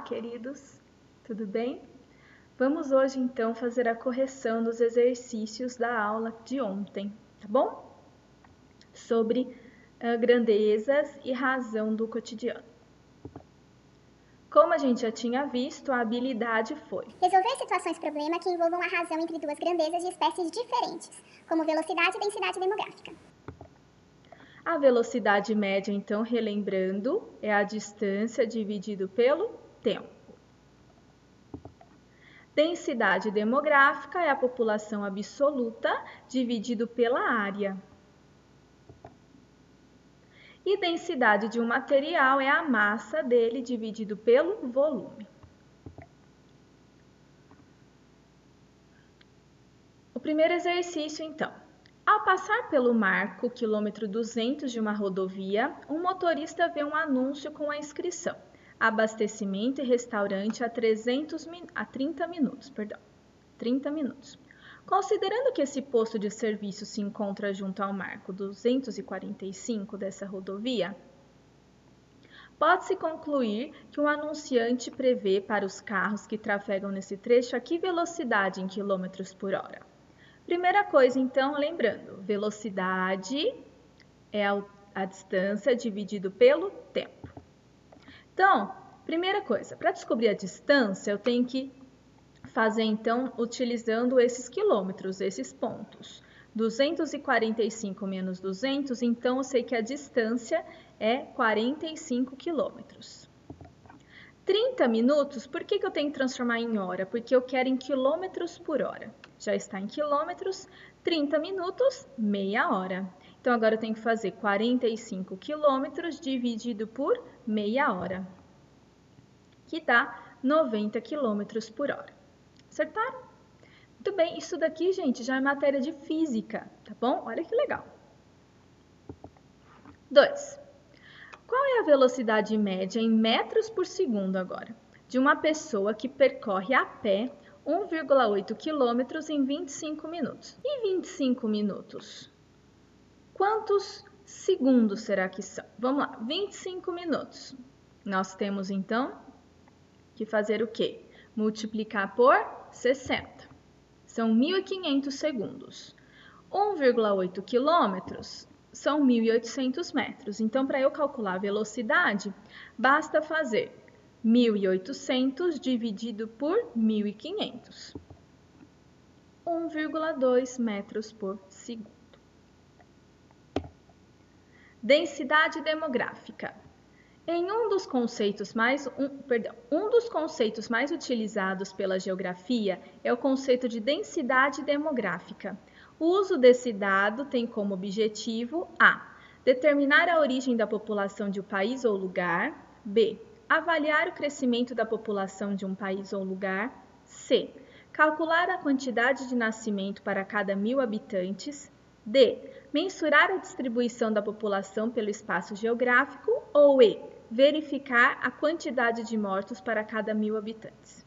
queridos, tudo bem? Vamos hoje então fazer a correção dos exercícios da aula de ontem, tá bom? Sobre grandezas e razão do cotidiano. Como a gente já tinha visto, a habilidade foi resolver situações-problema que envolvam a razão entre duas grandezas de espécies diferentes, como velocidade e densidade demográfica. A velocidade média, então, relembrando, é a distância dividido pelo tempo. Densidade demográfica é a população absoluta dividido pela área. E densidade de um material é a massa dele dividido pelo volume. O primeiro exercício, então. Ao passar pelo marco quilômetro 200 de uma rodovia, um motorista vê um anúncio com a inscrição: abastecimento e restaurante a 30 minutos. 30 minutos. Considerando que esse posto de serviço se encontra junto ao marco 245 dessa rodovia, pode-se concluir que o anunciante prevê para os carros que trafegam nesse trecho a que velocidade em quilômetros por hora? Primeira coisa, então, lembrando, velocidade é a distância dividido pelo tempo. Então, primeira coisa, para descobrir a distância, eu tenho que fazer, então, utilizando esses quilômetros, esses pontos. 245 menos 200, então eu sei que a distância é 45 quilômetros. 30 minutos, por que eu tenho que transformar em hora? Porque eu quero em quilômetros por hora. Já está em quilômetros, 30 minutos, meia hora. Então, agora eu tenho que fazer 45 quilômetros dividido por meia hora, que dá 90 quilômetros por hora. Acertaram? Muito bem, isso daqui, gente, já é matéria de física, tá bom? Olha que legal. 2. Qual é a velocidade média em metros por segundo agora de uma pessoa que percorre a pé 1,8 quilômetros em 25 minutos? E 25 minutos? Quantos segundos será que são? Vamos lá, 25 minutos. Nós temos, então, que fazer o quê? Multiplicar por 60. São 1.500 segundos. 1,8 quilômetros são 1.800 metros. Então, para eu calcular a velocidade, basta fazer 1.800 dividido por 1.500. 1,2 metros por segundo. Densidade demográfica. Em um dos conceitos mais utilizados pela geografia é o conceito de densidade demográfica. O uso desse dado tem como objetivo a. Determinar a origem da população de um país ou lugar. B. Avaliar o crescimento da população de um país ou lugar. C. Calcular a quantidade de nascimento para cada 1.000 habitantes. D. Mensurar a distribuição da população pelo espaço geográfico. Ou E. Verificar a quantidade de mortos para cada 1.000 habitantes.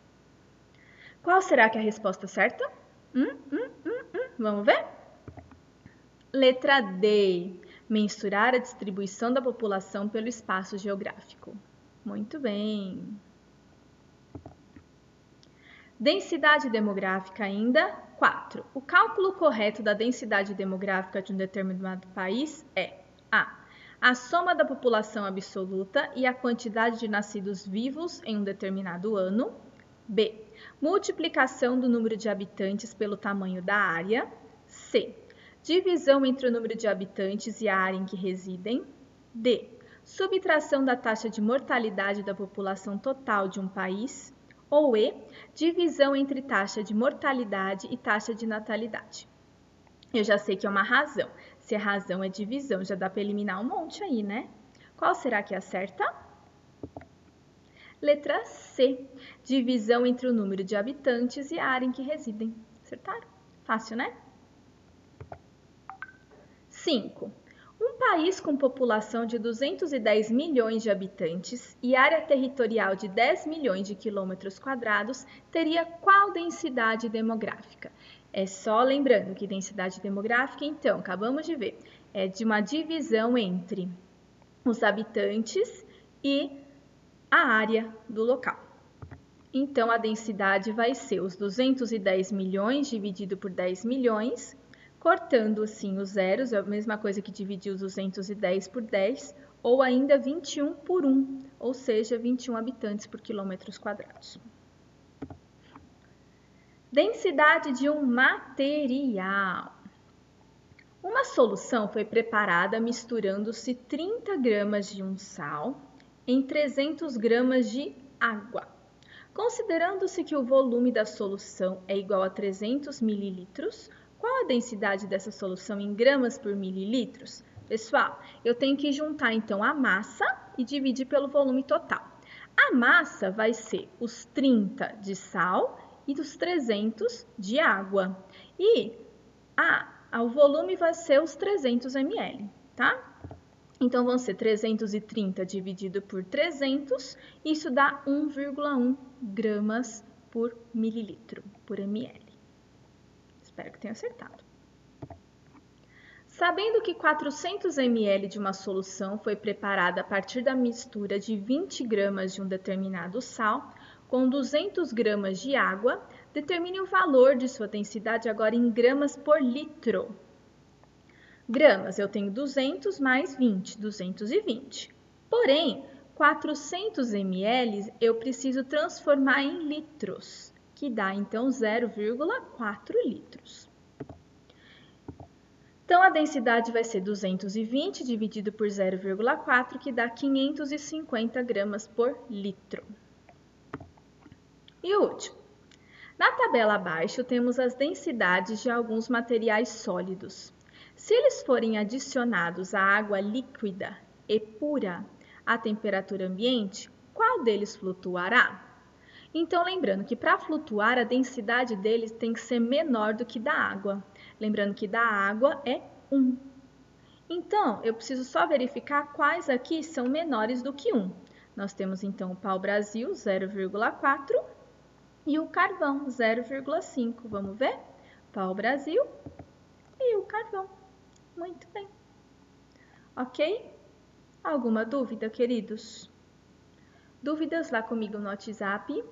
Qual será que é a resposta certa? Vamos ver? Letra D. Mensurar a distribuição da população pelo espaço geográfico. Muito bem. Densidade demográfica ainda. 4. O cálculo correto da densidade demográfica de um determinado país é a soma da população absoluta e a quantidade de nascidos vivos em um determinado ano. B. Multiplicação do número de habitantes pelo tamanho da área. C. Divisão entre o número de habitantes e a área em que residem. D. Subtração da taxa de mortalidade da população total de um país. Ou E. Divisão entre taxa de mortalidade e taxa de natalidade. Eu já sei que é uma razão. Se a razão é divisão, já dá para eliminar um monte aí, né? Qual será que acerta? Letra C. Divisão entre o número de habitantes e a área em que residem. Acertaram? Fácil, né? 5. Um país com população de 210 milhões de habitantes e área territorial de 10 milhões de quilômetros quadrados teria qual densidade demográfica? É só lembrando que densidade demográfica, então, acabamos de ver, é de uma divisão entre os habitantes e a área do local. Então, a densidade vai ser os 210 milhões dividido por 10 milhões, cortando assim os zeros, é a mesma coisa que dividir os 210 por 10, ou ainda 21 por 1, ou seja, 21 habitantes por quilômetros quadrados. Densidade de um material. Uma solução foi preparada misturando-se 30 gramas de um sal em 300 gramas de água. Considerando-se que o volume da solução é igual a 300 mililitros, qual a densidade dessa solução em gramas por mililitros? Pessoal, eu tenho que juntar então a massa e dividir pelo volume total. A massa vai ser os 30 de sal e os 300 de água. E o volume vai ser os 300 ml, tá? Então, vão ser 330 dividido por 300, isso dá 1,1 gramas por mililitro, por ml. Espero que tenha acertado. Sabendo que 400 ml de uma solução foi preparada a partir da mistura de 20 gramas de um determinado sal com 200 gramas de água, determine o valor de sua densidade agora em gramas por litro. Gramas, eu tenho 200 mais 20, 220. Porém, 400 ml eu preciso transformar em litros, que dá então 0,4 litros. Então, a densidade vai ser 220 dividido por 0,4, que dá 550 gramas por litro. E o último. Na tabela abaixo, temos as densidades de alguns materiais sólidos. Se eles forem adicionados à água líquida e pura à temperatura ambiente, qual deles flutuará? Então, lembrando que para flutuar, a densidade deles tem que ser menor do que da água. Lembrando que da água é 1. Então, eu preciso só verificar quais aqui são menores do que 1. Nós temos, então, o pau-brasil, 0,4 e o carvão, 0,5. Vamos ver? Pau-brasil e o carvão. Muito bem. Ok? Alguma dúvida, queridos? Dúvidas lá comigo no WhatsApp.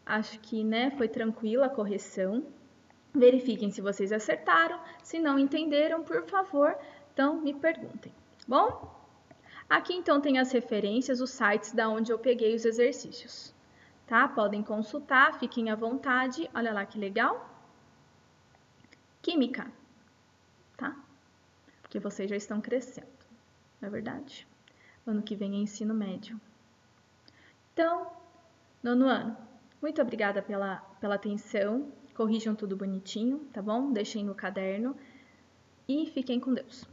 Acho que, foi tranquila a correção. Verifiquem se vocês acertaram. Se não entenderam, por favor, então me perguntem. Bom? Aqui, então, tem as referências, os sites da onde eu peguei os exercícios. Tá? Podem consultar, fiquem à vontade. Olha lá que legal. Química. Tá? Porque vocês já estão crescendo, não é verdade? Ano que vem é ensino médio. Então, 9º ano, muito obrigada pela atenção. Corrijam tudo bonitinho, tá bom? Deixem no caderno e fiquem com Deus.